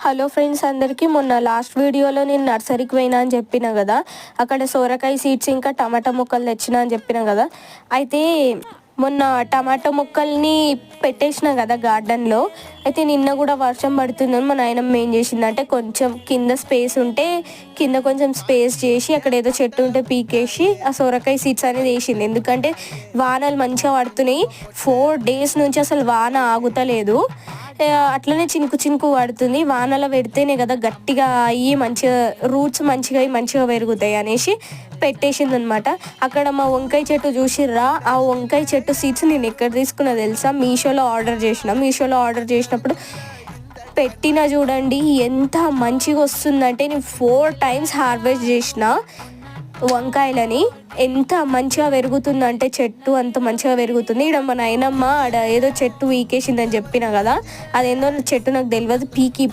Hello friends అందరికీ మొన్న last వీడియోలో నేను నర్సరీకి పోయినా అని చెప్పిన కదా. అక్కడ సోరకాయ సీడ్స్ ఇంకా టమాటా మొక్కలు తెచ్చిన అని చెప్పిన కదా. అయితే మొన్న టమాటా మొక్కల్ని పెట్టేసిన కదా గార్డెన్లో. అయితే నిన్న కూడా వర్షం పడుతుందని మా నాయనమ్మ ఏం చేసిందంటే కొంచెం కింద స్పేస్ ఉంటే కింద కొంచెం స్పేస్ చేసి అక్కడ ఏదో చెట్టు ఉంటే పీకేసి ఆ సొరకాయ సీడ్స్ అనేది వేసింది. ఎందుకంటే వానలు మంచిగా పడుతున్నాయి, 4 days నుంచి అసలు వాన ఆగుతలేదు. అట్లనే చినుకు చినుకు పడుతుంది. వానలో పెడితేనే కదా గట్టిగా అయ్యి మంచిగా రూట్స్ మంచిగా పెరుగుతాయి అనేసి పెట్టేసింది అనమాట. అక్కడ మా వంకాయ చెట్టు చూసిర్రా, ఆ వంకాయ చెట్టు సీడ్స్ నేను ఎక్కడ తీసుకున్నా తెలుసా? మీషోలో ఆర్డర్ చేసినప్పుడు పెట్టిన చూడండి ఎంత మంచిగా వస్తుందంటే, నేను 4 times హార్వెస్ట్ చేసిన వంకాయలని. ఎంత మంచిగా పెరుగుతుందంటే చెట్టు అంత మంచిగా పెరుగుతుంది. ఇక్కడ మా నాయనమ్మ ఆడ ఏదో చెట్టు వీకేసిందని చెప్పిన కదా, అదేందో చెట్టు నాకు తెలియదు, పీకి